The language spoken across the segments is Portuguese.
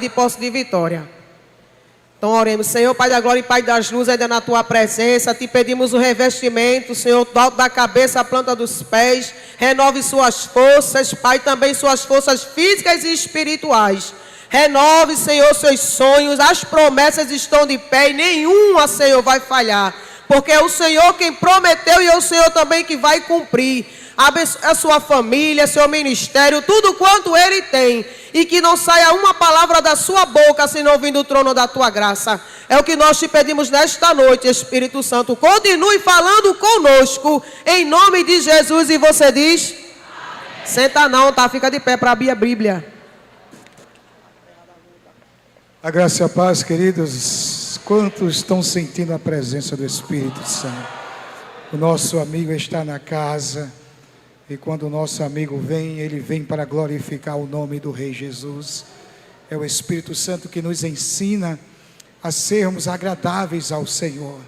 de posse de vitória. Então oremos. Senhor, Pai da glória e Pai das luzes, ainda na tua presença, te pedimos o revestimento, Senhor, do alto da cabeça, a planta dos pés, renove suas forças, Pai, também suas forças físicas e espirituais. Renove, Senhor, seus sonhos, as promessas estão de pé e nenhuma, Senhor, vai falhar, porque é o Senhor quem prometeu e é o Senhor também que vai cumprir. Abençoe a sua família, seu ministério, tudo quanto ele tem, e que não saia uma palavra da sua boca, senão vindo do trono da tua graça. É o que nós te pedimos nesta noite, Espírito Santo. Continue falando conosco, em nome de Jesus. E você diz? Amém. Senta não, tá? Fica de pé para abrir a Bíblia. A graça e a paz, queridos. Quantos estão sentindo a presença do Espírito Santo? O nosso amigo está na casa. E quando o nosso amigo vem, ele vem para glorificar o nome do Rei Jesus. É o Espírito Santo que nos ensina a sermos agradáveis ao Senhor.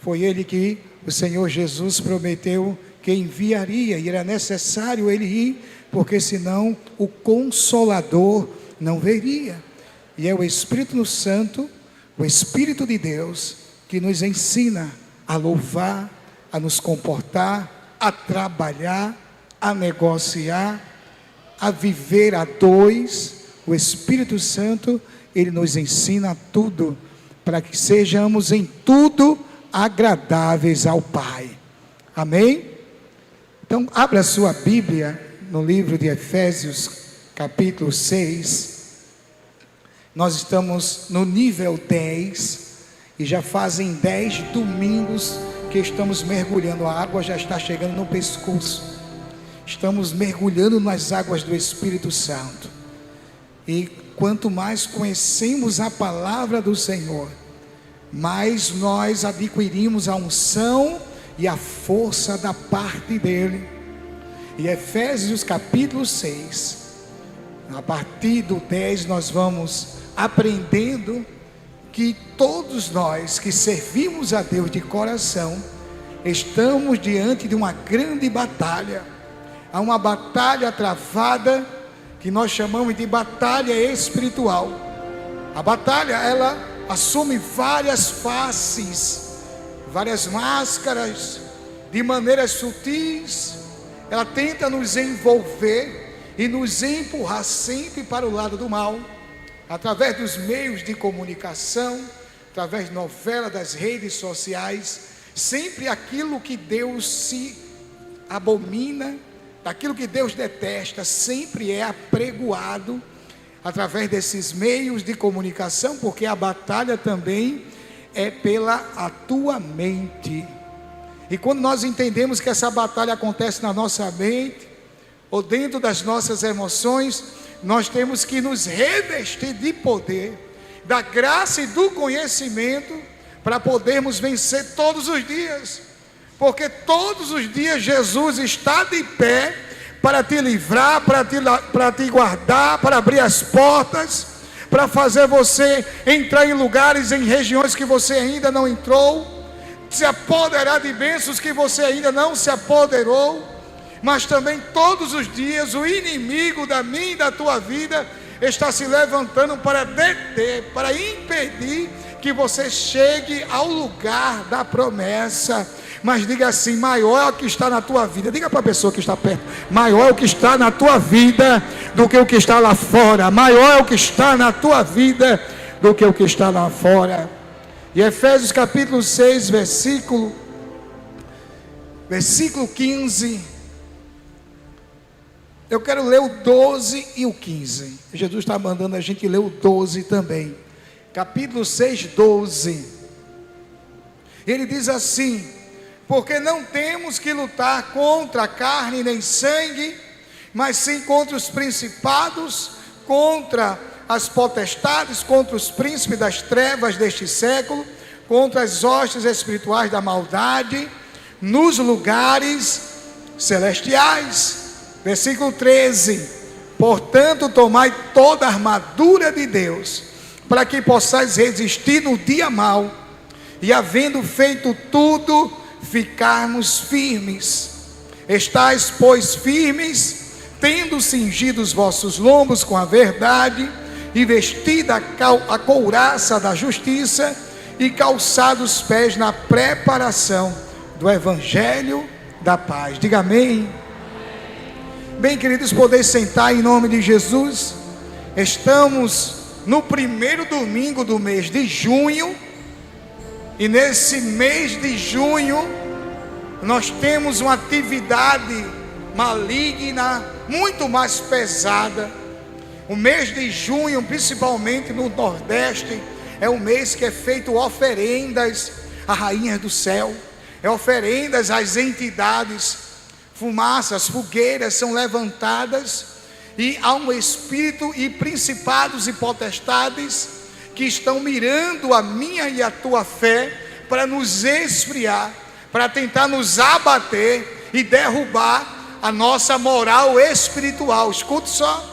Foi ele que o Senhor Jesus prometeu que enviaria, e era necessário ele ir, porque senão o Consolador não viria. E é o Espírito Santo, o Espírito de Deus, que nos ensina a louvar, a nos comportar, a trabalhar, a negociar, a viver a dois. O Espírito Santo, ele nos ensina tudo, para que sejamos em tudo agradáveis ao Pai. Amém? Então, abra sua Bíblia no livro de Efésios, capítulo 6. Nós estamos no nível 10, e já fazem 10 domingos que estamos mergulhando, a água já está chegando no pescoço. Estamos mergulhando nas águas do Espírito Santo. E quanto mais conhecemos a palavra do Senhor, mais nós adquirimos a unção e a força da parte dele. E Efésios capítulo 6, a partir do 10, nós vamos aprendendo que todos nós que servimos a Deus de coração, estamos diante de uma grande batalha. Há uma batalha travada, que nós chamamos de batalha espiritual. A batalha, ela assume várias faces, várias máscaras, de maneiras sutis. Ela tenta nos envolver e nos empurrar sempre para o lado do mal, através dos meios de comunicação, através de novelas, das redes sociais. Sempre aquilo que Deus se abomina, aquilo que Deus detesta, sempre é apregoado através desses meios de comunicação, porque a batalha também é pela a tua mente. E quando nós entendemos que essa batalha acontece na nossa mente, ou dentro das nossas emoções, nós temos que nos revestir de poder, da graça e do conhecimento, para podermos vencer todos os dias. Porque todos os dias Jesus está de pé para te livrar, para te guardar, para abrir as portas, para fazer você entrar em lugares, em regiões que você ainda não entrou, se apoderar de bênçãos que você ainda não se apoderou. Mas também todos os dias o inimigo da minha e da tua vida está se levantando para deter, para impedir que você chegue ao lugar da promessa. Mas diga assim: maior é o que está na tua vida. Diga para a pessoa que está perto: maior é o que está na tua vida do que o que está lá fora. Maior é o que está na tua vida do que o que está lá fora. E Efésios capítulo 6, versículo 15. Eu quero ler o 12 e o 15. Jesus está mandando a gente ler o 12 também. Capítulo 6, 12. Ele diz assim: porque não temos que lutar contra carne nem sangue, mas sim contra os principados, contra as potestades, contra os príncipes das trevas deste século, contra as hostes espirituais da maldade, nos lugares celestiais. Versículo 13: portanto, tomai toda a armadura de Deus, para que possais resistir no dia mau, e havendo feito tudo, ficarmos firmes. Estais, pois, firmes, tendo cingido os vossos lombos com a verdade, e vestida a couraça da justiça, e calçados os pés na preparação do evangelho da paz. Diga amém. Bem, queridos, podeis sentar em nome de Jesus. Estamos no primeiro domingo do mês de junho, e nesse mês de junho nós temos uma atividade maligna muito mais pesada. O mês de junho, principalmente no Nordeste, é um mês que é feito oferendas à rainha do céu, é oferendas às entidades, fumaças, fogueiras são levantadas, e há um espírito e principados e potestades que estão mirando a minha e a tua fé para nos esfriar, para tentar nos abater e derrubar a nossa moral espiritual. Escute só,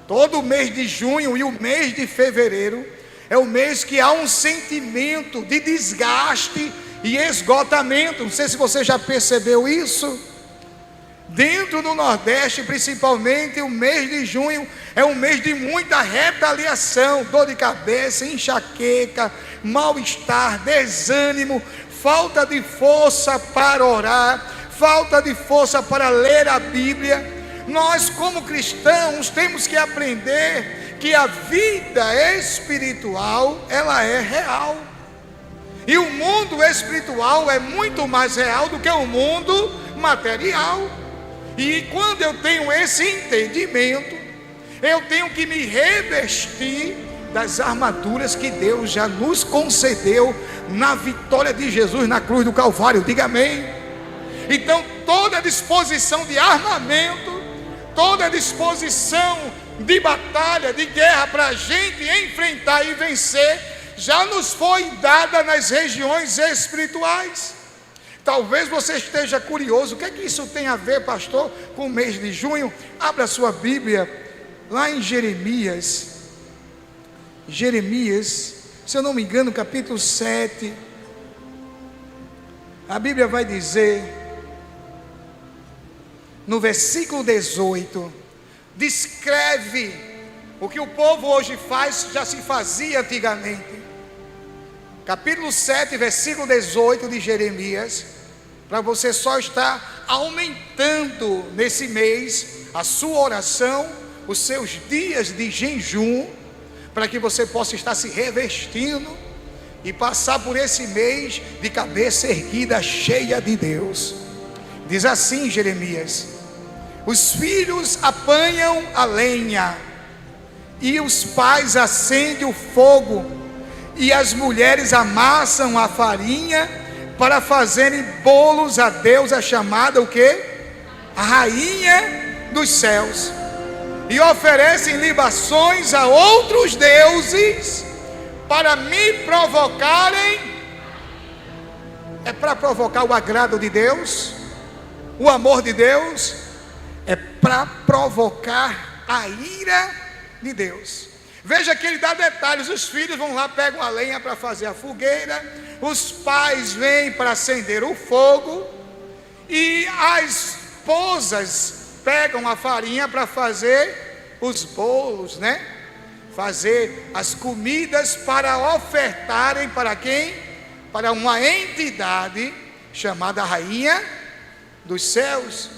todo o mês de junho e o mês de fevereiro é o mês que há um sentimento de desgaste e esgotamento. Não sei se você já percebeu isso. Dentro do Nordeste, principalmente, o mês de junho é um mês de muita retaliação, dor de cabeça, enxaqueca, mal-estar, desânimo, falta de força para orar, falta de força para ler a Bíblia. Nós, como cristãos, temos que aprender que a vida espiritual, ela é real, e o mundo espiritual é muito mais real do que o mundo material. E quando eu tenho esse entendimento, eu tenho que me revestir das armaduras que Deus já nos concedeu na vitória de Jesus na cruz do Calvário. Diga amém. Então toda disposição de armamento, toda disposição de batalha, de guerra, para a gente enfrentar e vencer, já nos foi dada nas regiões espirituais. Talvez você esteja curioso, o que é que isso tem a ver, pastor, com o mês de junho? Abra a sua Bíblia, lá em Jeremias, se eu não me engano, capítulo 7, a Bíblia vai dizer, no versículo 18, descreve o que o povo hoje faz, já se fazia antigamente. Capítulo 7, versículo 18 de Jeremias, para você só estar aumentando nesse mês a sua oração, os seus dias de jejum, para que você possa estar se revestindo e passar por esse mês de cabeça erguida, cheia de Deus. Diz assim Jeremias: os filhos apanham a lenha, e os pais acendem o fogo, e as mulheres amassam a farinha para fazerem bolos a deusa chamada o quê? A rainha dos céus, e oferecem libações a outros deuses para me provocarem. É para provocar o agrado de Deus, o amor de Deus, é para provocar a ira de Deus. Veja que ele dá detalhes: os filhos vão lá, pegam a lenha para fazer a fogueira, os pais vêm para acender o fogo, e as esposas pegam a farinha para fazer os bolos, né? Fazer as comidas para ofertarem para quem? Para uma entidade chamada Rainha dos Céus.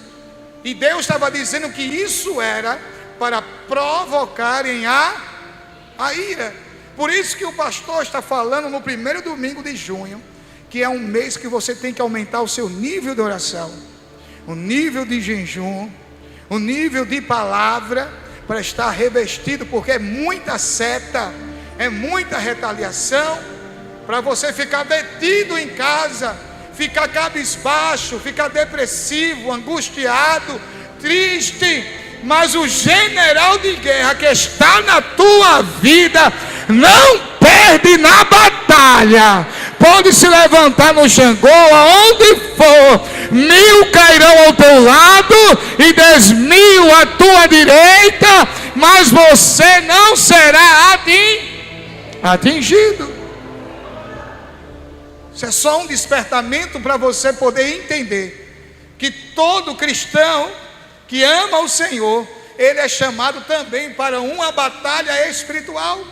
E Deus estava dizendo que isso era para provocarem a ira. Por isso que o pastor está falando no primeiro domingo de junho, que é um mês que você tem que aumentar o seu nível de oração, o nível de jejum, o nível de palavra, para estar revestido, porque é muita seta, é muita retaliação, para você ficar detido em casa, ficar cabisbaixo, ficar depressivo, angustiado, triste. Mas o general de guerra que está na tua vida não perde na batalha. Pode se levantar no Xangô, aonde for, 1000 cairão ao teu lado e 10.000 à tua direita, mas você não será atingido. Isso é só um despertamento para você poder entender que todo cristão que ama o Senhor, ele é chamado também para uma batalha espiritual.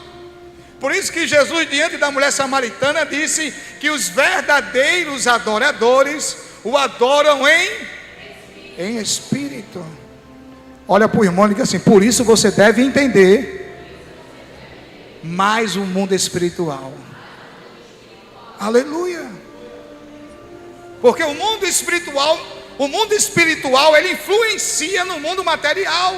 Por isso que Jesus, diante da mulher samaritana, disse que os verdadeiros adoradores o adoram em espírito. Olha para o irmão e diz assim: por isso você deve entender mais o mundo espiritual. Aleluia. Porque o mundo espiritual ele influencia no mundo material.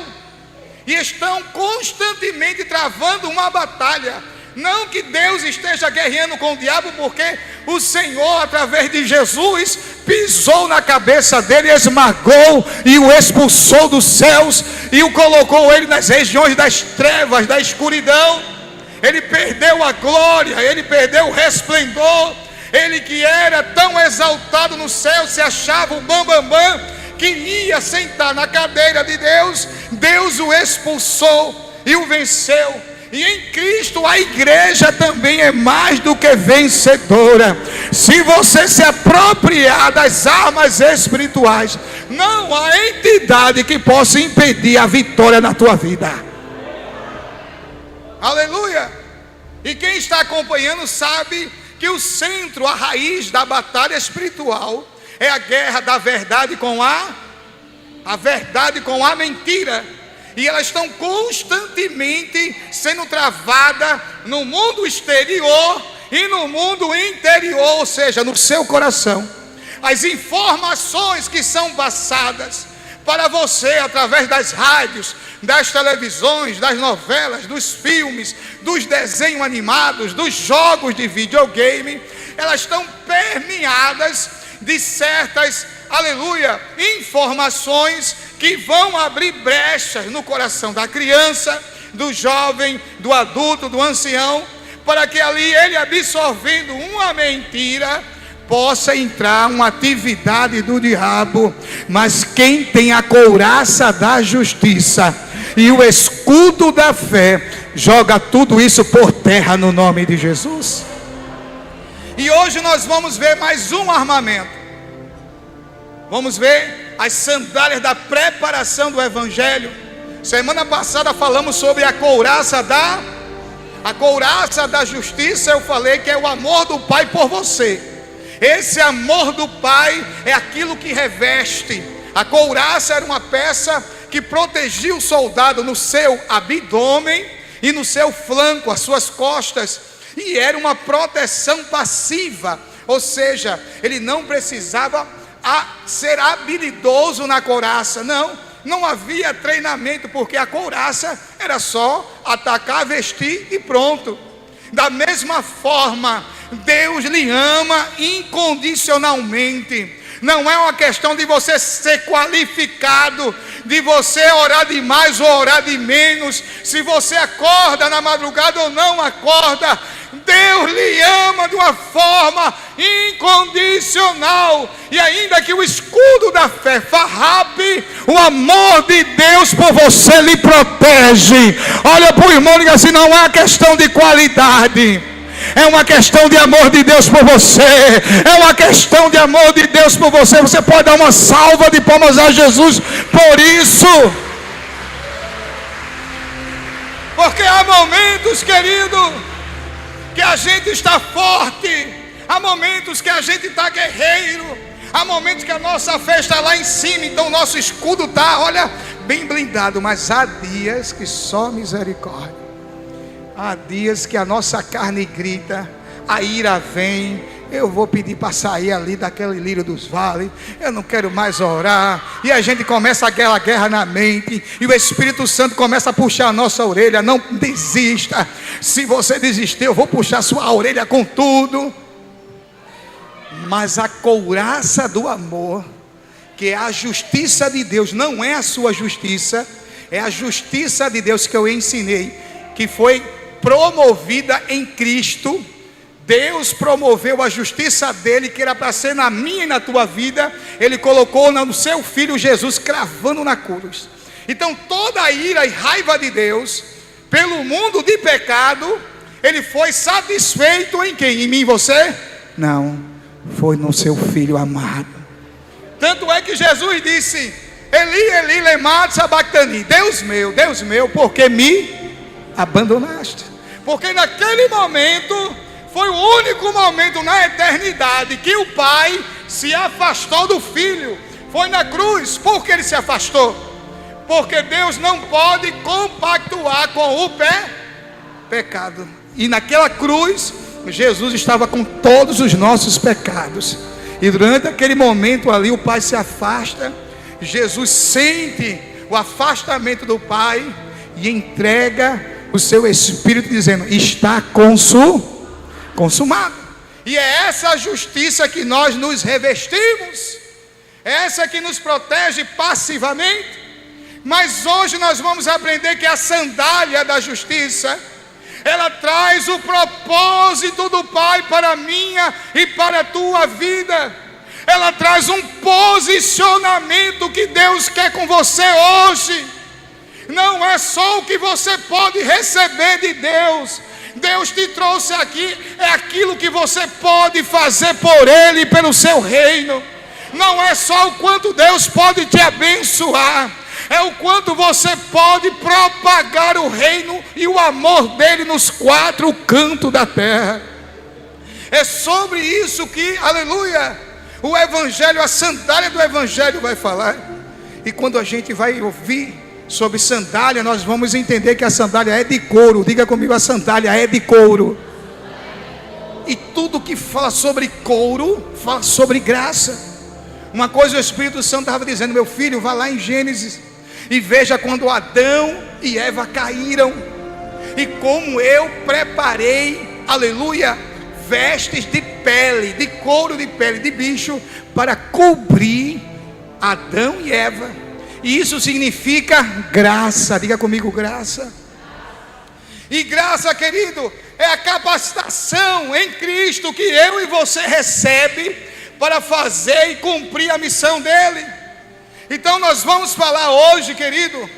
E estão constantemente travando uma batalha. Não que Deus esteja guerreando com o diabo, porque o Senhor, através de Jesus, pisou na cabeça dele, esmagou e o expulsou dos céus e o colocou ele nas regiões das trevas, da escuridão. Ele perdeu a glória, ele perdeu o resplendor. Ele que era tão exaltado no céu, se achava o bambambam, que ia sentar na cadeira de Deus. Deus o expulsou e o venceu. E em Cristo a igreja também é mais do que vencedora. Se você se apropriar das armas espirituais, não há entidade que possa impedir a vitória na tua vida. Aleluia. E quem está acompanhando sabe que o centro, a raiz da batalha espiritual é a guerra da verdade com a verdade com a mentira. E elas estão constantemente sendo travadas no mundo exterior e no mundo interior, ou seja, no seu coração. As informações que são passadas para você através das rádios, das televisões, das novelas, dos filmes, dos desenhos animados, dos jogos de videogame, elas estão permeadas de certas, aleluia, informações que vão abrir brechas no coração da criança, do jovem, do adulto, do ancião, para que ali ele, absorvendo uma mentira, possa entrar uma atividade do diabo. Mas quem tem a couraça da justiça e o escudo da fé, joga tudo isso por terra no nome de Jesus. E hoje nós vamos ver mais um armamento. Vamos ver as sandálias da preparação do Evangelho. Semana passada falamos sobre a couraça da justiça. Eu falei que é o amor do Pai por você. Esse amor do Pai é aquilo que reveste. A couraça era uma peça que protegia o soldado no seu abdômen e no seu flanco, as suas costas. E era uma proteção passiva, ou seja, ele não precisava ser habilidoso na couraça. Não havia treinamento, porque a couraça era só atacar, vestir e pronto. Da mesma forma, Deus lhe ama incondicionalmente. Não é uma questão de você ser qualificado, de você orar de mais ou orar de menos, se você acorda na madrugada ou não acorda. Deus lhe ama de uma forma incondicional. E ainda que o escudo da fé farrape, o amor de Deus por você lhe protege. Olha para o irmão e diga assim: não é questão de qualidade, é uma questão de amor de Deus por você. É uma questão de amor de Deus por você. Você pode dar uma salva de palmas a Jesus por isso. Porque há momentos, querido, que a gente está forte. Há momentos que a gente está guerreiro. Há momentos que a nossa fé está lá em cima. Então o nosso escudo está, olha, bem blindado. Mas há dias que só misericórdia. Há dias que a nossa carne grita, a ira vem. Eu vou pedir para sair ali daquele lírio dos vales. Eu não quero mais orar. E a gente começa aquela guerra na mente. E o Espírito Santo começa a puxar a nossa orelha. Não desista. Se você desistir, eu vou puxar sua orelha com tudo. Mas a couraça do amor, que é a justiça de Deus, não é a sua justiça, é a justiça de Deus que eu ensinei, que foi promovida em Cristo. Deus promoveu a justiça dele, que era para ser na minha e na tua vida. Ele colocou no seu filho Jesus, cravando na cruz. Então toda a ira e raiva de Deus pelo mundo de pecado, ele foi satisfeito em quem? Em mim e você? Não, foi no seu filho amado. Tanto é que Jesus disse: Eli, Eli, lema sabachthani. Deus meu, por que me abandonaste? Porque naquele momento foi o único momento na eternidade que o Pai se afastou do Filho. Foi na cruz. Por que ele se afastou? Porque Deus não pode compactuar com o pecado. E naquela cruz, Jesus estava com todos os nossos pecados. E durante aquele momento ali, o Pai se afasta. Jesus sente o afastamento do Pai e entrega o seu Espírito, dizendo: está consumado. E é essa justiça que nós nos revestimos, é essa que nos protege passivamente. Mas hoje nós vamos aprender que a sandália da justiça, ela traz o propósito do Pai para a minha e para a tua vida. Ela traz um posicionamento que Deus quer com você hoje. Não é só o que você pode receber de Deus. Deus te trouxe aqui, é aquilo que você pode fazer por Ele e pelo seu reino. Não é só o quanto Deus pode te abençoar, é o quanto você pode propagar o reino e o amor dele nos quatro cantos da terra. É sobre isso que, aleluia, o Evangelho, a sandália do Evangelho vai falar. E quando a gente vai ouvir sobre sandália, nós vamos entender que a sandália é de couro. Diga comigo, a sandália é de couro. E tudo que fala sobre couro, fala sobre graça. Uma coisa o Espírito Santo estava dizendo: meu filho, vá lá em Gênesis e veja quando Adão e Eva caíram, e como eu preparei, aleluia, vestes de pele, de couro de pele de bicho, para cobrir Adão e Eva. E isso significa graça. Diga comigo, graça. E graça, querido, é a capacitação em Cristo que eu e você recebe para fazer e cumprir a missão dele. Então nós vamos falar hoje, querido,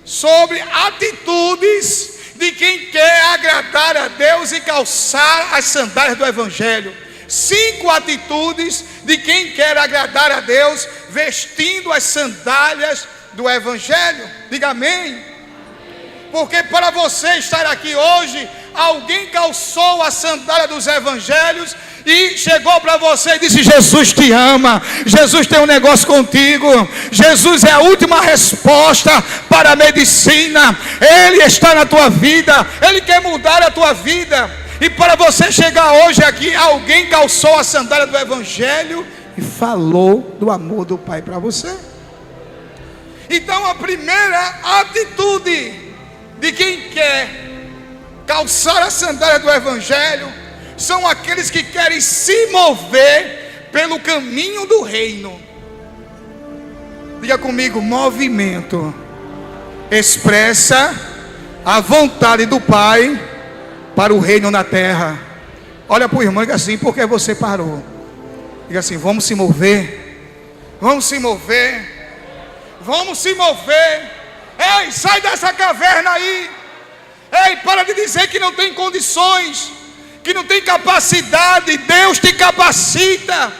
sobre atitudes de quem quer agradar a Deus e calçar as sandálias do Evangelho. 5 atitudes de quem quer agradar a Deus, vestindo as sandálias do Evangelho. Diga amém. Porque para você estar aqui hoje, alguém calçou a sandália dos Evangelhos e chegou para você e disse: Jesus te ama, Jesus tem um negócio contigo, Jesus é a última resposta para a medicina, Ele está na tua vida, Ele quer mudar a tua vida. E para você chegar hoje aqui, alguém calçou a sandália do Evangelho e falou do amor do Pai para você. Então a primeira atitude de quem quer calçar a sandália do Evangelho são aqueles que querem se mover pelo caminho do reino. Diga comigo, movimento expressa a vontade do Pai para o reino na terra. Olha para o irmão e diga assim: por que você parou? Diga assim: vamos se mover. Vamos se mover. Vamos se mover. Ei, sai dessa caverna aí. Ei, para de dizer que não tem condições, que não tem capacidade. Deus te capacita.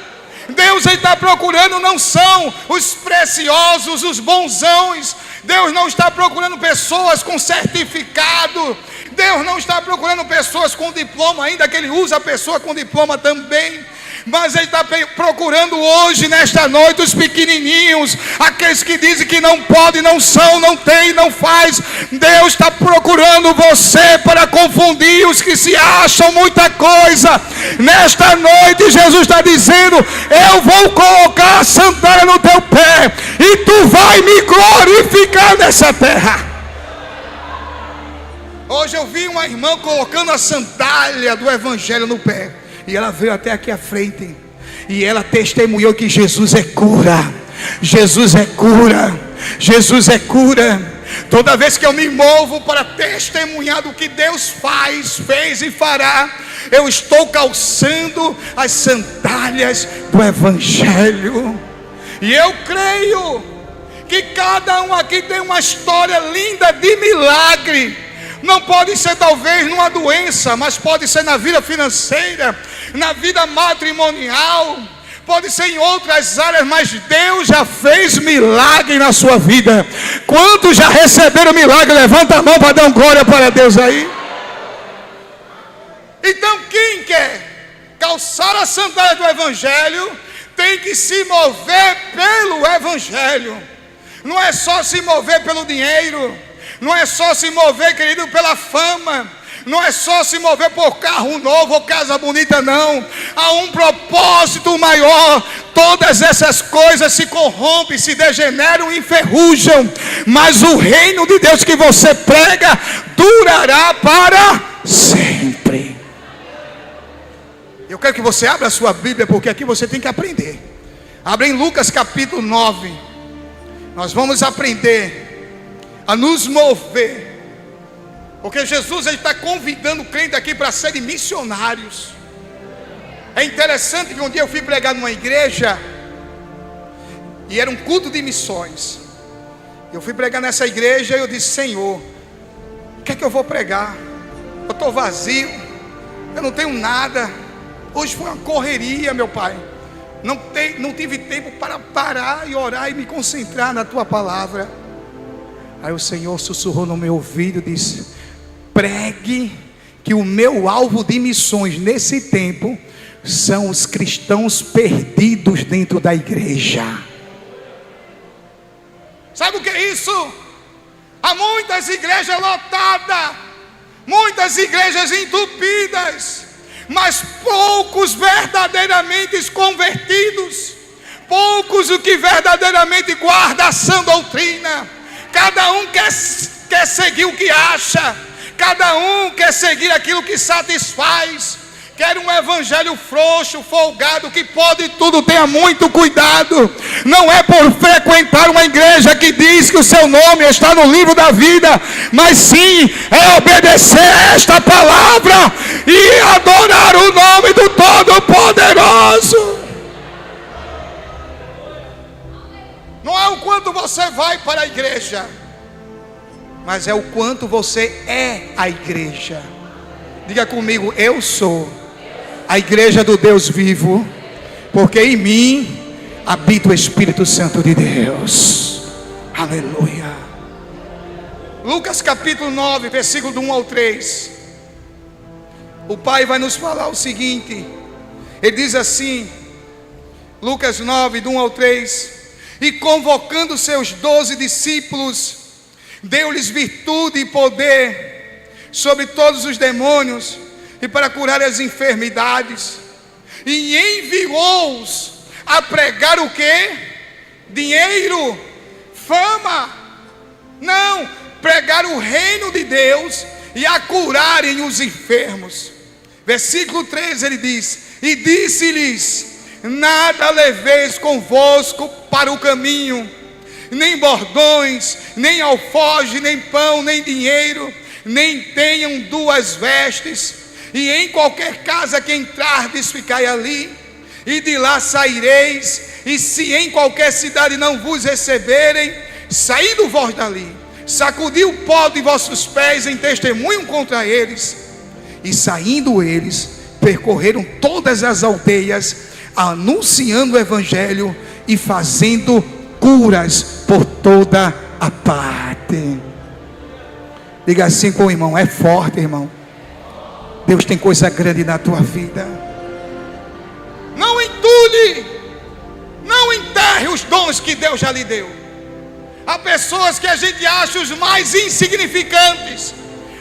Deus está procurando, não são os preciosos, os bonzões. Deus não está procurando pessoas com certificado. Deus não está procurando pessoas com diploma, ainda que Ele usa a pessoa com diploma também. Mas Ele está procurando hoje, nesta noite, os pequenininhos, aqueles que dizem que não pode, não são, não tem, não faz. Deus está procurando você para confundir os que se acham muita coisa. Nesta noite Jesus está dizendo: eu vou colocar a sandália no teu pé e tu vai me glorificar nessa terra. Hoje eu vi uma irmã colocando a sandália do Evangelho no pé, e ela veio até aqui à frente, e ela testemunhou que Jesus é cura. Jesus é cura. Jesus é cura. Toda vez que eu me movo para testemunhar do que Deus faz, fez e fará, eu estou calçando as sandálias do Evangelho. E eu creio que cada um aqui tem uma história linda de milagre. Não pode ser talvez numa doença, mas pode ser na vida financeira, na vida matrimonial, pode ser em outras áreas, mas Deus já fez milagre na sua vida. Quantos já receberam milagre? Levanta a mão para dar uma glória para Deus aí. Então quem quer calçar a sandália do Evangelho tem que se mover pelo Evangelho. Não é só se mover pelo dinheiro, não é só se mover, querido, pela fama, não é só se mover por carro novo ou casa bonita, não. Há um propósito maior. Todas essas coisas se corrompem, se degeneram e enferrujam, mas o reino de Deus que você prega durará para sempre. Eu quero que você abra a sua Bíblia, porque aqui você tem que aprender. Abra em Lucas capítulo 9. Nós vamos aprender a nos mover, porque Jesus está convidando o crente aqui para serem missionários. É interessante que um dia eu fui pregar numa igreja, e era um culto de missões. Eu fui pregar nessa igreja e eu disse: Senhor, o que é que eu vou pregar? Eu estou vazio, eu não tenho nada. Hoje foi uma correria, meu Pai. Não tive tempo para parar e orar e me concentrar na Tua palavra. Aí o Senhor sussurrou no meu ouvido e disse: pregue que o meu alvo de missões nesse tempo são os cristãos perdidos dentro da igreja. Sabe o que é isso? Há muitas igrejas lotadas, muitas igrejas entupidas, mas poucos verdadeiramente convertidos, poucos o que verdadeiramente guarda a sã doutrina. Cada um quer seguir o que acha, cada um quer seguir aquilo que satisfaz. Quer um evangelho frouxo, folgado, que pode tudo. Tenha muito cuidado. Não é por frequentar uma igreja que diz que o seu nome está no livro da vida, mas sim é obedecer a esta palavra e adorar o nome do Todo-Poderoso. Não é o quanto você vai para a igreja, mas é o quanto você é a igreja. Diga comigo: eu sou a igreja do Deus vivo, porque em mim habita o Espírito Santo de Deus. Aleluia. Lucas capítulo 9, versículo do 1 ao 3. O Pai vai nos falar o seguinte. Ele diz assim, Lucas 9, do 1 ao 3: e convocando seus 12 discípulos, deu-lhes virtude e poder sobre todos os demônios, e para curar as enfermidades, e enviou-os a pregar o quê? Dinheiro, fama? Não, pregar o reino de Deus e a curarem os enfermos. Versículo 13 ele diz: e disse-lhes: nada leveis convosco para o caminho, nem bordões, nem alforje, nem pão, nem dinheiro, nem tenham 2 vestes. E em qualquer casa que entrardes, ficai ali, e de lá saireis. E se em qualquer cidade não vos receberem, saído vós dali, sacudi o pó de vossos pés em testemunho contra eles. E saindo eles, percorreram todas as aldeias, anunciando o evangelho e fazendo curas por toda a parte. Diga assim com o irmão: é forte, irmão. Deus tem coisa grande na tua vida. Não entule, não enterre os dons que Deus já lhe deu. Há pessoas que a gente acha os mais insignificantes.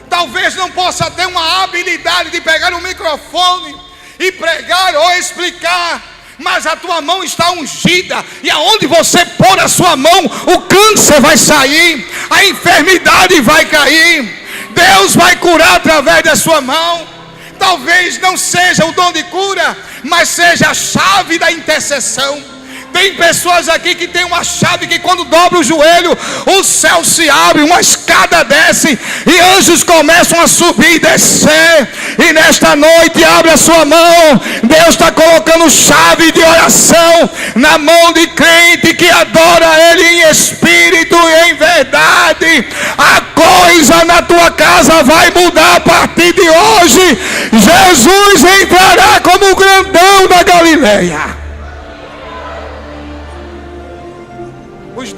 Talvez não possa ter uma habilidade de pegar um microfone e pregar ou explicar, mas a tua mão está ungida, e aonde você pôr a sua mão, o câncer vai sair, a enfermidade vai cair, Deus vai curar através da sua mão. Talvez não seja o dom de cura, mas seja a chave da intercessão. Tem pessoas aqui que tem uma chave que quando dobra o joelho, o céu se abre, uma escada desce e anjos começam a subir e descer. E nesta noite abre a sua mão. Deus está colocando chave de oração na mão de crente que adora Ele em espírito e em verdade. A coisa na tua casa vai mudar a partir de hoje. Jesus entrará como o grandão da Galileia.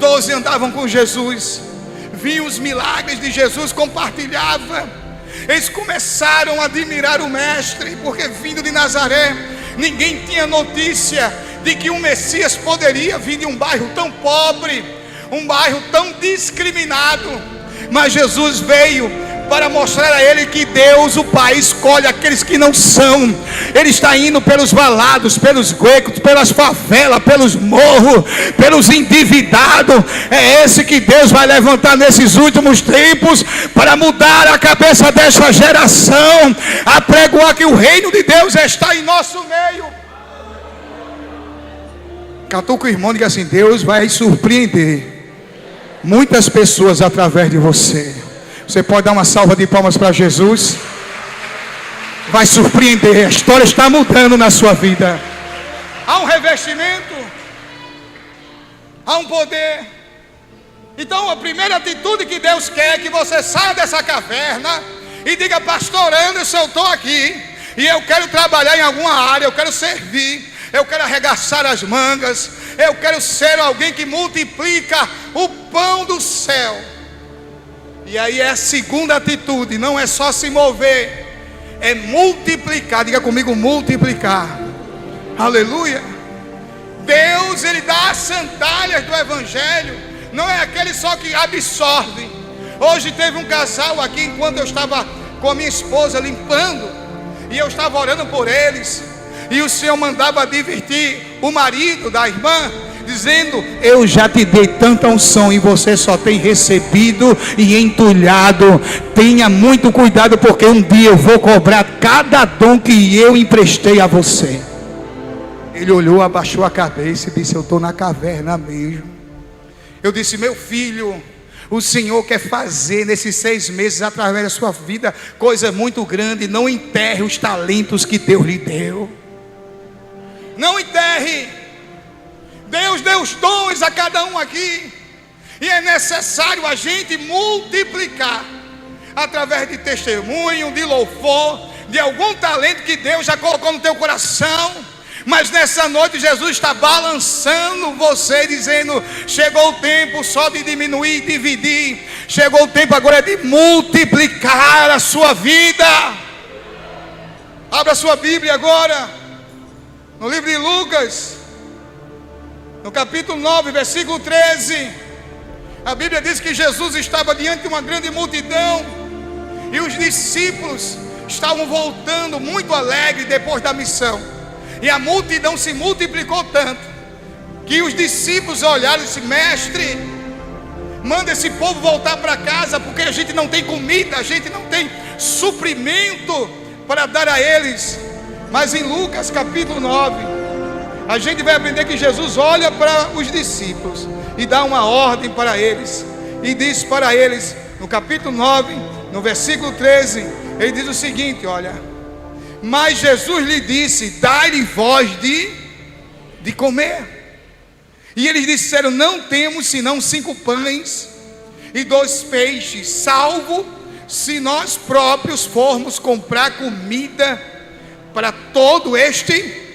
12 andavam com Jesus, viam os milagres de Jesus, compartilhavam. Eles começaram a admirar o mestre, porque vindo de Nazaré, ninguém tinha notícia de que o Messias poderia vir de um bairro tão pobre, um bairro tão discriminado. Mas Jesus veio para mostrar a ele que Deus, o Pai, escolhe aqueles que não são. Ele está indo pelos valados, pelos huecos, pelas favelas, pelos morros, pelos endividados. É esse que Deus vai levantar nesses últimos tempos para mudar a cabeça dessa geração, a pregoar que o reino de Deus está em nosso meio. Catuca o irmão e diga assim: Deus vai surpreender muitas pessoas através de você. Você pode dar uma salva de palmas para Jesus? Vai surpreender, a história está mudando na sua vida. Há um revestimento, há um poder. Então a primeira atitude que Deus quer é que você saia dessa caverna e diga: pastor Anderson, eu estou aqui e eu quero trabalhar em alguma área, eu quero servir, eu quero arregaçar as mangas, eu quero ser alguém que multiplica o pão do céu. E aí é a segunda atitude, não é só se mover, é multiplicar. Diga comigo: multiplicar. Aleluia. Deus, Ele dá as sandálias do Evangelho, não é aquele só que absorve. Hoje teve um casal aqui, enquanto eu estava com a minha esposa limpando, e eu estava orando por eles, e o Senhor mandava advertir o marido da irmã, dizendo: eu já te dei tanta unção e você só tem recebido e entulhado. Tenha muito cuidado, porque um dia eu vou cobrar cada dom que eu emprestei a você. Ele olhou, abaixou a cabeça e disse: eu estou na caverna mesmo. Eu disse: meu filho, o Senhor quer fazer nesses 6 meses, através da sua vida, coisa muito grande. Não enterre os talentos que Deus lhe deu. Não enterre. Deus deu os dons a cada um aqui, e é necessário a gente multiplicar, através de testemunho, de louvor, de algum talento que Deus já colocou no teu coração. Mas nessa noite Jesus está balançando você, dizendo: chegou o tempo só de diminuir e dividir, chegou o tempo agora de multiplicar a sua vida. Abra sua Bíblia agora, no livro de Lucas, no capítulo 9, versículo 13, a Bíblia diz que Jesus estava diante de uma grande multidão, e os discípulos estavam voltando muito alegres depois da missão, e a multidão se multiplicou tanto, que os discípulos olharam e disseram: mestre, manda esse povo voltar para casa, porque a gente não tem comida, a gente não tem suprimento para dar a eles. Mas em Lucas capítulo 9, a gente vai aprender que Jesus olha para os discípulos e dá uma ordem para eles, e diz para eles, no capítulo 9, no versículo 13, ele diz o seguinte: olha, mas Jesus lhe disse: dai-lhe vós de comer. E eles disseram: não temos senão 5 pães e 2 peixes, salvo se nós próprios formos comprar comida para todo este.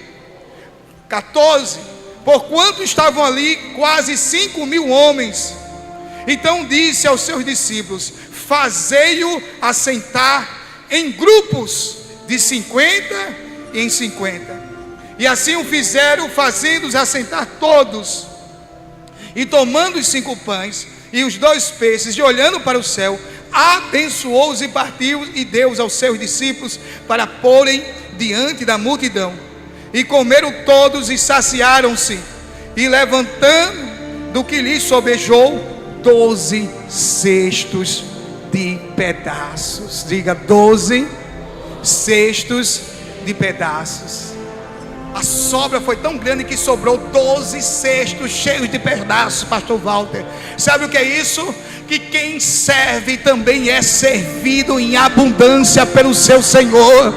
14, porquanto estavam ali quase 5.000 homens. Então disse aos seus discípulos: fazei-o assentar em grupos de 50 em 50. E assim o fizeram, fazendo-os assentar todos. E tomando os 5 pães e os 2 peixes, e olhando para o céu, abençoou-os e partiu, e deu-os aos seus discípulos para porem diante da multidão. E comeram todos e saciaram-se, e levantando do que lhes sobejou 12 cestos de pedaços. Diga: 12 cestos de pedaços. A sobra foi tão grande que sobrou 12 cestos cheios de pedaços, pastor Walter. Sabe o que é isso? Que quem serve também é servido em abundância pelo seu Senhor.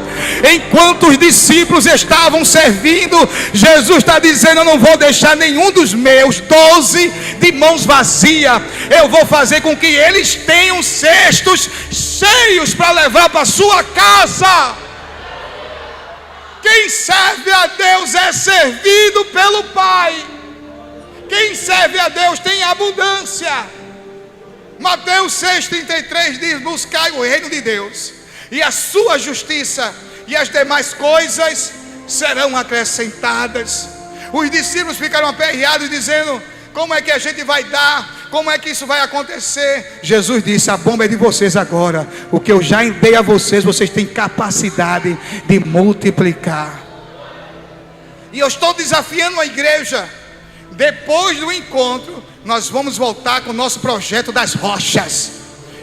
Enquanto os discípulos estavam servindo, Jesus está dizendo: eu não vou deixar nenhum dos meus 12 de mãos vazias. Eu vou fazer com que eles tenham cestos cheios para levar para sua casa. Quem serve a Deus é servido pelo Pai. Quem serve a Deus tem abundância. Mateus 6,33 diz: buscai o reino de Deus e a sua justiça, e as demais coisas serão acrescentadas. Os discípulos ficaram aperreados, dizendo: como é que a gente vai dar? Como é que isso vai acontecer? Jesus disse: a bomba é de vocês agora. O que eu já dei a vocês, vocês têm capacidade de multiplicar. E eu estou desafiando a igreja. Depois do encontro, nós vamos voltar com o nosso projeto das rochas.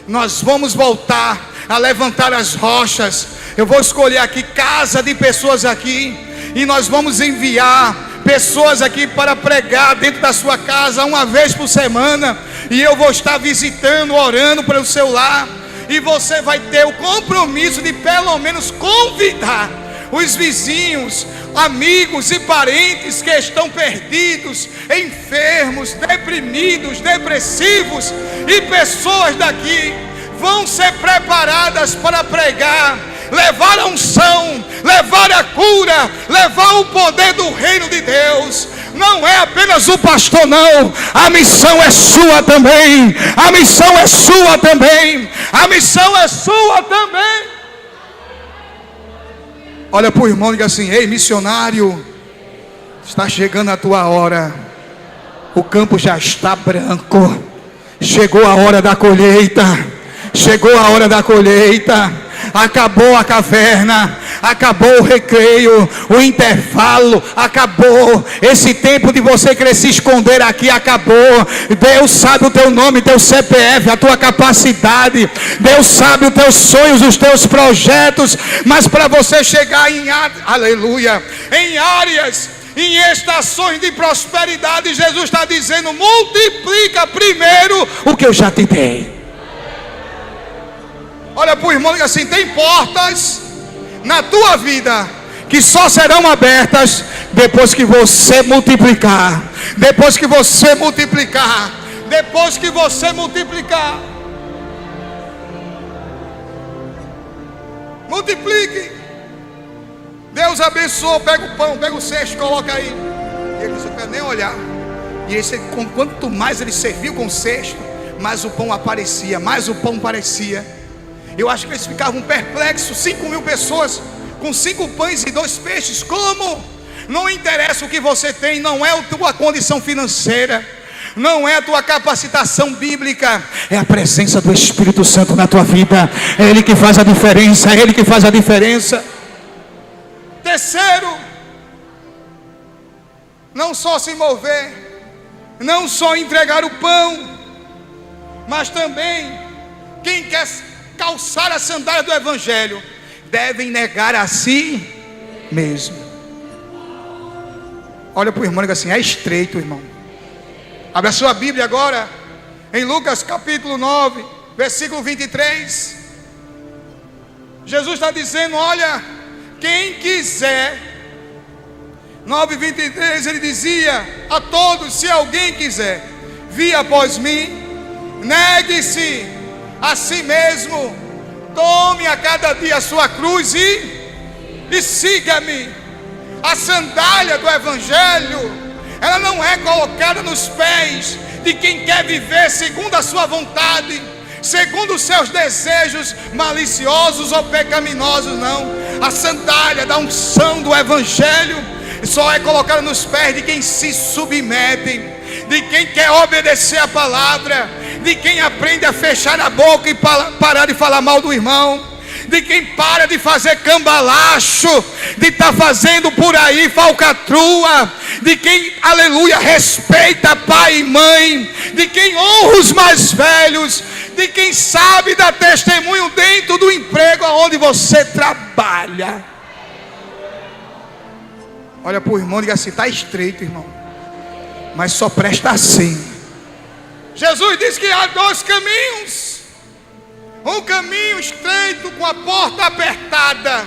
Nós vamos voltar a levantar as rochas. Eu vou escolher aqui casa de pessoas aqui, e nós vamos enviar pessoas aqui para pregar dentro da sua casa uma vez por semana. E eu vou estar visitando, orando pelo seu lar. E você vai ter o compromisso de pelo menos convidar os vizinhos, amigos e parentes que estão perdidos, enfermos, deprimidos, depressivos. E pessoas daqui vão ser preparadas para pregar, levar a unção, levar a cura, levar o poder do reino de Deus. Não é apenas o pastor, não. A missão é sua também. A missão é sua também. A missão é sua também. Olha para o irmão e diga assim: ei, missionário, está chegando a tua hora. O campo já está branco. Chegou a hora da colheita. Chegou a hora da colheita. Acabou a caverna, acabou o recreio, o intervalo, acabou. Esse tempo de você querer se esconder aqui acabou. Deus sabe o teu nome, teu CPF, a tua capacidade. Deus sabe os teus sonhos, os teus projetos. Mas para você chegar em aleluia, em áreas, em estações de prosperidade, Jesus está dizendo: multiplica primeiro o que eu já te dei. Olha para o irmão e diga assim: tem portas na tua vida que só serão abertas depois que você multiplicar. Depois que você multiplicar. Depois que você multiplicar. Multiplique. Deus abençoou. Pega o pão, pega o cesto, coloca aí. E ele disse: eu não quero nem olhar. E esse, quanto mais ele serviu com o cesto, mais o pão aparecia, mais o pão parecia. Eu acho que eles ficavam perplexos. 5.000 pessoas com 5 pães e 2 peixes. Como? Não interessa o que você tem. Não é a tua condição financeira, não é a tua capacitação bíblica. É a presença do Espírito Santo na tua vida. É Ele que faz a diferença. É Ele que faz a diferença. Terceiro, não só se mover, não só entregar o pão, mas também quem quer calçar a sandália do Evangelho devem negar a si mesmo. Olha para o irmão e diga assim: é estreito, irmão. Abra a sua Bíblia agora em Lucas capítulo 9, versículo 23. Jesus está dizendo: olha, quem quiser. 9:23 ele dizia a todos: se alguém quiser vir após mim, negue-se a si mesmo, tome a cada dia a sua cruz e siga-me. A sandália do Evangelho, ela não é colocada nos pés de quem quer viver segundo a sua vontade, segundo os seus desejos maliciosos ou pecaminosos, não. A sandália da unção do Evangelho só é colocada nos pés de quem se submete, de quem quer obedecer a palavra, de quem aprende a fechar a boca e parar de falar mal do irmão, de quem para de fazer cambalacho, de estar fazendo por aí falcatrua, de quem, aleluia, respeita pai e mãe, de quem honra os mais velhos, de quem sabe dar testemunho dentro do emprego onde você trabalha. Olha para o irmão e diga assim: está estreito, irmão, mas só presta assim. Jesus disse que há 2 caminhos. Um caminho estreito com a porta apertada,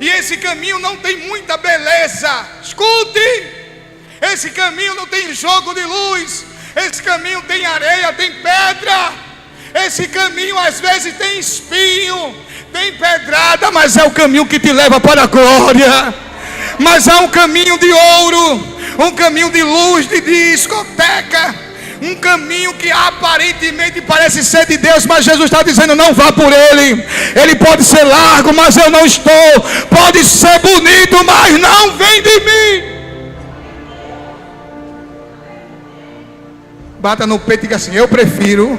e esse caminho não tem muita beleza. Escute, esse caminho não tem jogo de luz. Esse caminho tem areia, tem pedra. Esse caminho às vezes tem espinho, tem pedrada, mas é o caminho que te leva para a glória. Mas há um caminho de ouro, um caminho de luz, de discoteca, um caminho que aparentemente parece ser de Deus, mas Jesus está dizendo: não vá por ele. Ele pode ser largo, mas eu não estou. Pode ser bonito, mas não vem de mim. Bata no peito e diga assim: eu prefiro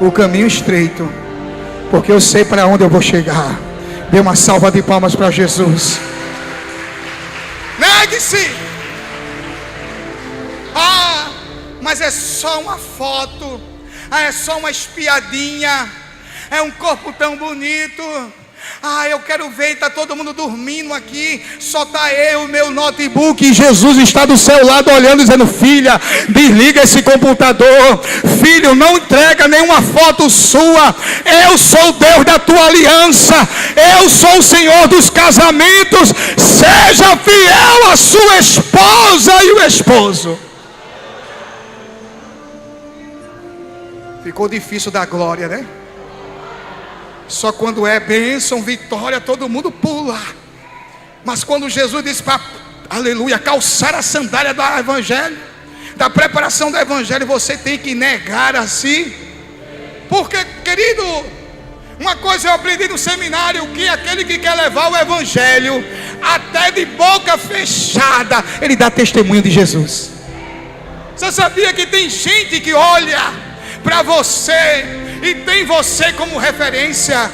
o caminho estreito, porque eu sei para onde eu vou chegar. Dê uma salva de palmas para Jesus. Negue-se. Mas é só uma foto, é só uma espiadinha, é um corpo tão bonito. Eu quero ver, está todo mundo dormindo aqui, só está eu, meu notebook, e Jesus está do seu lado olhando, dizendo: filha, desliga esse computador. Filho, não entrega nenhuma foto sua. Eu sou o Deus da tua aliança, eu sou o Senhor dos casamentos. Seja fiel à sua esposa e o esposo. Ficou difícil dar glória, né? Só quando é bênção, vitória, todo mundo pula. Mas quando Jesus disse para, aleluia, calçar a sandália do evangelho, da preparação do evangelho, você tem que negar a si. Porque, querido, uma coisa eu aprendi no seminário, que aquele que quer levar o evangelho até de boca fechada, ele dá testemunho de Jesus. Você sabia que tem gente que olha para você e tem você como referência?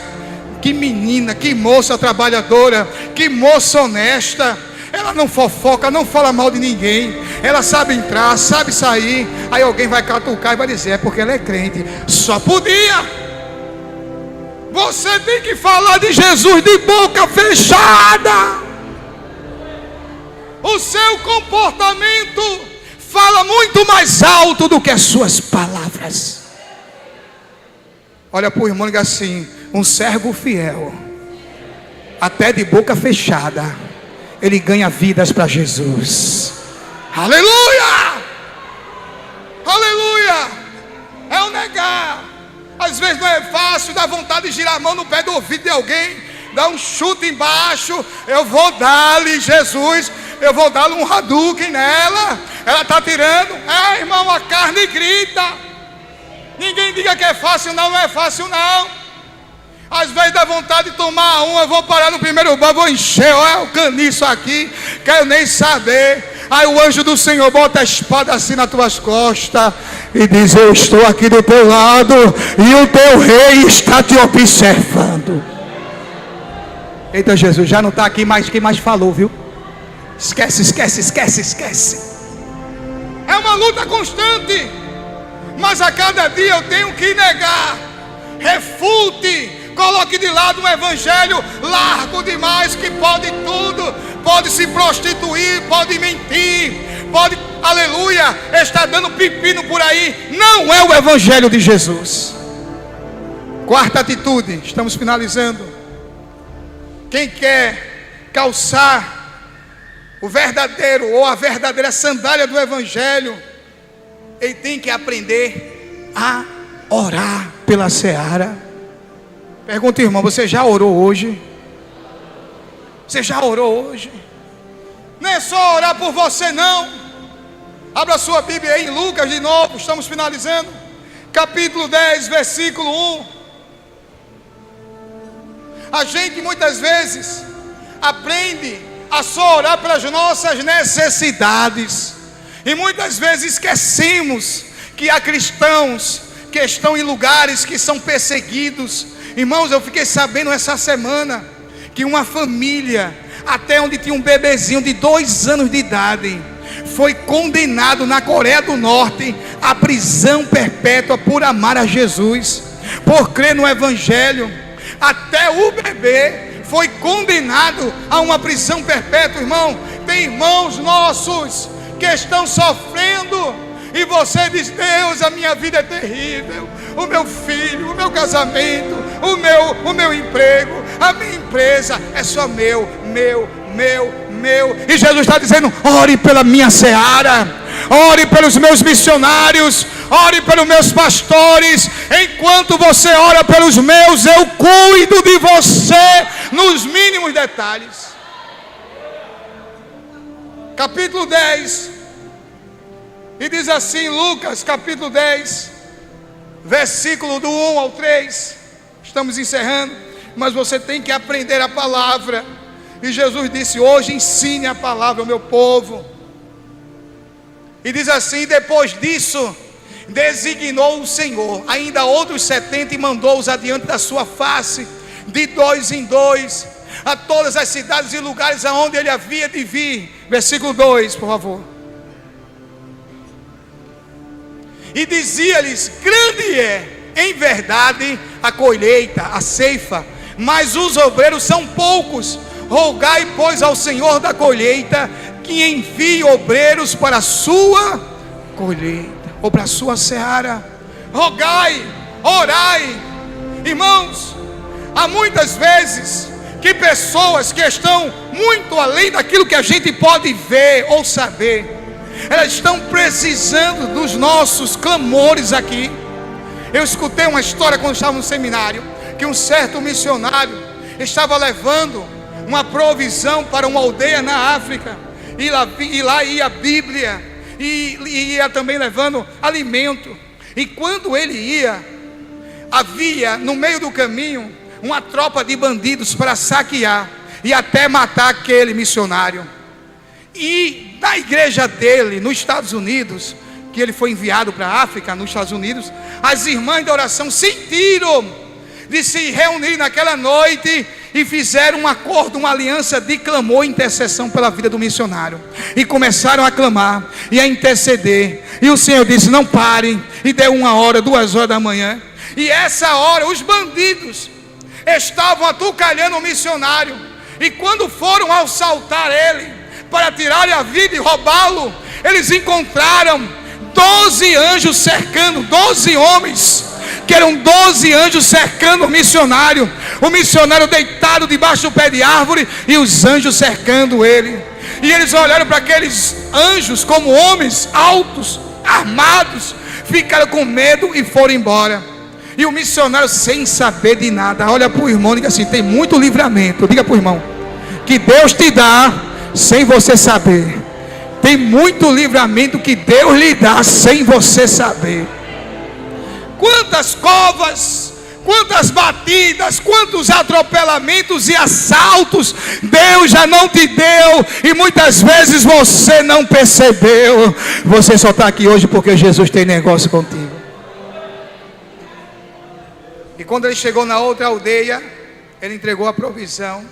Que menina, que moça trabalhadora, que moça honesta. Ela não fofoca, não fala mal de ninguém. Ela sabe entrar, sabe sair. Aí alguém vai catucar e vai dizer: é porque ela é crente. Só podia. Você tem que falar de Jesus de boca fechada. O seu comportamento fala muito mais alto do que as suas palavras. Olha para o irmão e diga assim: um servo fiel, até de boca fechada, ele ganha vidas para Jesus. Aleluia! Aleluia! É o negar. Às vezes não é fácil, dá vontade de girar a mão no pé do ouvido de alguém, dar um chute embaixo. Eu vou dar-lhe, Jesus, eu vou dar-lhe um Hadouken nela. Ela está tirando. Irmão, a carne grita. Ninguém diga que é fácil, não é fácil não. Às vezes dá vontade de tomar uma. Eu vou parar no primeiro banho, vou encher, olha o caniço aqui, quero nem saber. Aí o anjo do Senhor bota a espada assim nas tuas costas e diz: eu estou aqui do teu lado e o teu rei está te observando. Eita, Jesus, já não está aqui mais quem mais falou, viu? Esquece, esquece, esquece, esquece. É uma luta constante, mas a cada dia eu tenho que negar. Refute, coloque de lado um evangelho largo demais, que pode tudo, pode se prostituir, pode mentir, pode, aleluia, estar dando pepino por aí. Não é o evangelho de Jesus. Quarta atitude, estamos finalizando. Quem quer calçar o verdadeiro ou a verdadeira sandália do evangelho, ele tem que aprender a orar pela seara. Pergunta, irmão, você já orou hoje? Você já orou hoje? Não é só orar por você não. Abra sua Bíblia aí em Lucas de novo, estamos finalizando. Capítulo 10, versículo 1. A gente muitas vezes aprende a só orar pelas nossas necessidades, e muitas vezes esquecemos que há cristãos que estão em lugares que são perseguidos. Irmãos, eu fiquei sabendo essa semana que uma família, até onde tinha um bebezinho de 2 anos de idade, foi condenado na Coreia do Norte à prisão perpétua por amar a Jesus, por crer no evangelho. Até o bebê foi condenado a uma prisão perpétua. Irmão, tem irmãos nossos que estão sofrendo, e você diz: Deus, a minha vida é terrível, o meu filho, o meu casamento, o meu emprego, a minha empresa é só meu. E Jesus está dizendo: ore pela minha seara, ore pelos meus missionários, ore pelos meus pastores. Enquanto você ora pelos meus, eu cuido de você nos mínimos detalhes. capítulo 10, e diz assim, Lucas capítulo 10, versículo do 1 ao 3, estamos encerrando, mas você tem que aprender a palavra, e Jesus disse, hoje ensine a palavra ao meu povo, e diz assim, depois disso, designou o Senhor ainda outros 70 e mandou-os adiante da sua face, de 2 em 2, a todas as cidades e lugares aonde ele havia de vir. Versículo 2, por favor. E dizia-lhes, grande é, em verdade, a colheita, a ceifa, mas os obreiros são poucos. Rogai, pois, ao Senhor da colheita, que envie obreiros para a sua colheita, ou para a sua seara. Rogai, orai. Irmãos, há muitas vezes que pessoas que estão muito além daquilo que a gente pode ver ou saber, elas estão precisando dos nossos clamores aqui. Eu escutei uma história quando estava no seminário, que um certo missionário estava levando uma provisão para uma aldeia na África, e lá ia a Bíblia, e ia também levando alimento, e quando ele ia, havia no meio do caminho uma tropa de bandidos para saquear e até matar aquele missionário. E na igreja dele, nos Estados Unidos, que ele foi enviado para a África, nos Estados Unidos, as irmãs da oração sentiram de se reunir naquela noite e fizeram um acordo, uma aliança de clamor e intercessão pela vida do missionário, e começaram a clamar e a interceder, e o Senhor disse, não parem, e deu 1 hora, 2 horas da manhã, e essa hora os bandidos estavam atucalhando o missionário, e quando foram assaltar ele, para tirar a vida e roubá-lo, eles encontraram 12 anjos cercando, 12 homens, que eram 12 anjos cercando o missionário deitado debaixo do pé de árvore, e os anjos cercando ele, e eles olharam para aqueles anjos como homens altos, armados, ficaram com medo e foram embora. E o missionário, sem saber de nada, olha para o irmão e diga assim, tem muito livramento, diga para o irmão, que Deus te dá sem você saber. Tem muito livramento que Deus lhe dá sem você saber. Quantas covas, quantas batidas, quantos atropelamentos e assaltos Deus já não te deu, e muitas vezes você não percebeu. Você só está aqui hoje porque Jesus tem negócio contigo. E quando ele chegou na outra aldeia, ele entregou a provisão,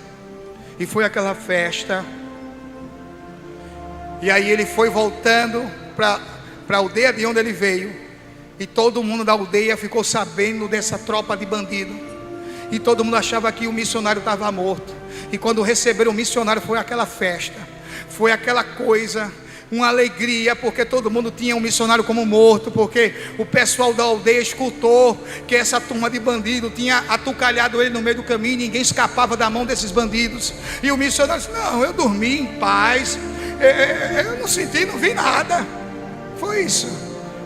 e foi aquela festa. E aí ele foi voltando para a aldeia de onde ele veio, e todo mundo da aldeia ficou sabendo dessa tropa de bandidos, e todo mundo achava que o missionário estava morto. E quando receberam o missionário, foi aquela festa, foi aquela coisa, uma alegria, porque todo mundo tinha um missionário como morto, porque o pessoal da aldeia escutou que essa turma de bandidos tinha atucalhado ele no meio do caminho, ninguém escapava da mão desses bandidos. E o missionário disse, não, eu dormi em paz, eu não senti, não vi nada. Foi isso.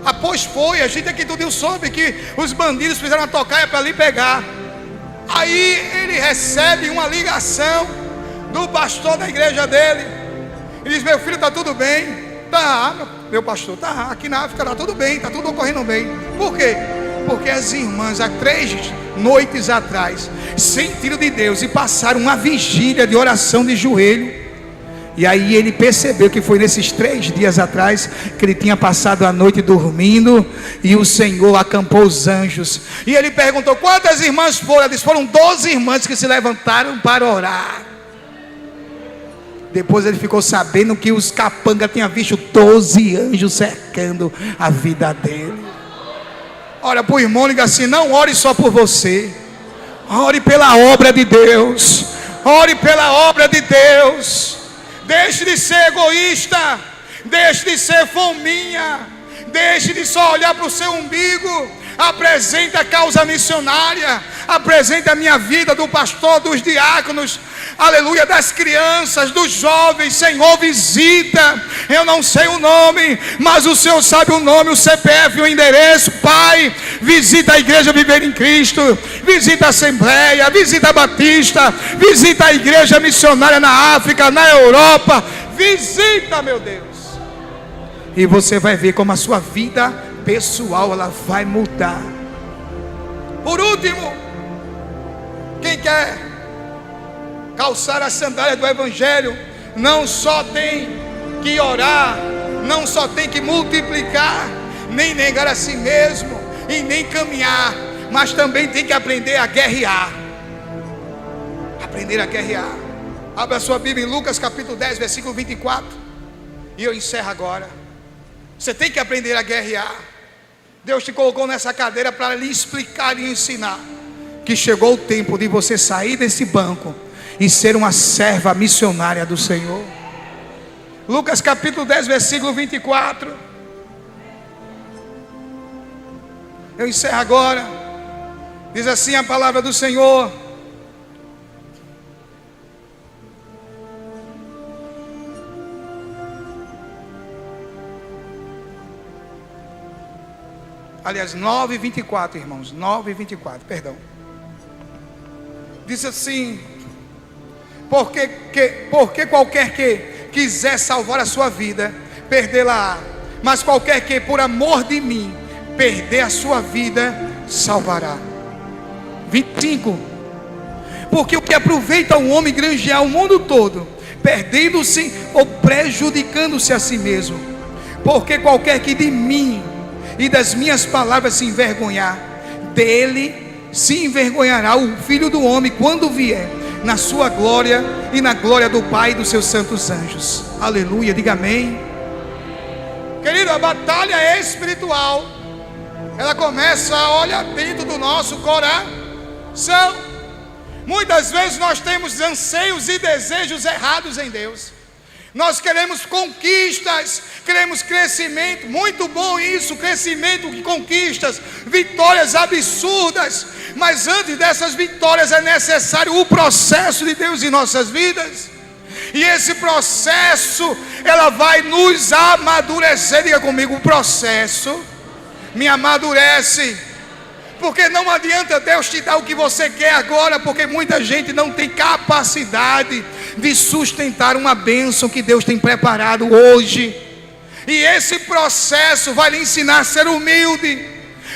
Após foi, a gente aqui tudo soube que os bandidos fizeram uma tocaia para ali pegar. Aí ele recebe uma ligação do pastor da igreja dele. Ele diz, meu filho, está tudo bem? Tá, meu pastor, tá, aqui na África está tudo bem, está tudo ocorrendo bem. Por quê? Porque as irmãs, há 3 noites atrás, sentiram de Deus e passaram uma vigília de oração de joelho. E aí ele percebeu que foi nesses 3 dias atrás que ele tinha passado a noite dormindo, e o Senhor acampou os anjos. E ele perguntou, quantas irmãs foram? Ela disse, foram 12 irmãs que se levantaram para orar. Depois ele ficou sabendo que os capangas tinham visto 12 anjos cercando a vida dele. Olha para o irmão e diga assim, não ore só por você, ore pela obra de Deus, ore pela obra de Deus. Deixe de ser egoísta, deixe de ser fominha, deixe de só olhar para o seu umbigo. Apresente a causa missionária, apresente a minha vida, do pastor, dos diáconos, aleluia, das crianças, dos jovens. Senhor, visita, eu não sei o nome, mas o Senhor sabe o nome, o CPF, o endereço. Pai, visita a igreja Viver em Cristo, visita a Assembleia, visita a Batista, visita a igreja missionária na África, na Europa. Visita, meu Deus. E você vai ver como a sua vida pessoal ela vai mudar. Por último, quem quer calçar a sandália do Evangelho, não só tem que orar, não só tem que multiplicar, nem negar a si mesmo, e nem caminhar, mas também tem que aprender a guerrear. Aprender a guerrear. Abra sua Bíblia em Lucas capítulo 10, versículo 24. E eu encerro agora. Você tem que aprender a guerrear. Deus te colocou nessa cadeira para lhe explicar e ensinar que chegou o tempo de você sair desse banco e ser uma serva missionária do Senhor. Lucas capítulo 10, versículo 24. Eu encerro agora. Diz assim a palavra do Senhor: aliás, 9:24, irmãos, 9:24, perdão. Diz assim: porque qualquer que quiser salvar a sua vida, perdê-la-á. Mas qualquer que por amor de mim perder a sua vida, salvará. 25. Porque o que aproveita um homem granjear o mundo todo, perdendo-se ou prejudicando-se a si mesmo? Porque qualquer que de mim e das minhas palavras se envergonhar, dele se envergonhará o Filho do Homem quando vier na sua glória e na glória do Pai e dos seus santos anjos. Aleluia, diga amém. Querido, a batalha é espiritual. Ela começa, olha, dentro do nosso coração. Muitas vezes nós temos anseios e desejos errados em Deus. Nós queremos conquistas, queremos crescimento, muito bom isso, crescimento de conquistas, vitórias absurdas. Mas antes dessas vitórias é necessário o processo de Deus em nossas vidas. E esse processo, ela vai nos amadurecer. Diga comigo, o processo me amadurece. Porque não adianta Deus te dar o que você quer agora, porque muita gente não tem capacidade de sustentar uma bênção que Deus tem preparado hoje. E esse processo vai lhe ensinar a ser humilde,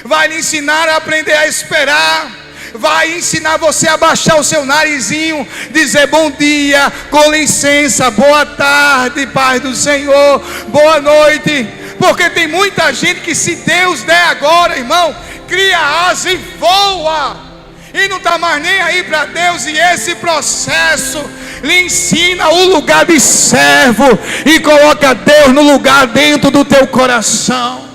vai lhe ensinar a aprender a esperar, vai ensinar você a baixar o seu narizinho, dizer bom dia, com licença, boa tarde, paz do Senhor, boa noite. Porque tem muita gente que, se Deus der agora, irmão, cria asa e voa, e não está mais nem aí para Deus. E esse processo lhe ensina o lugar de servo e coloca Deus no lugar dentro do teu coração.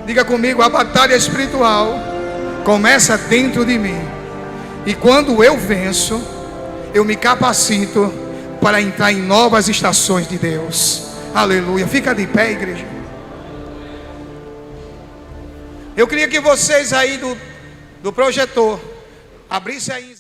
Diga comigo, a batalha espiritual começa dentro de mim, e quando eu venço, eu me capacito para entrar em novas estações de Deus. Aleluia. Fica de pé, igreja. Eu queria que vocês aí do projetor abrissem aí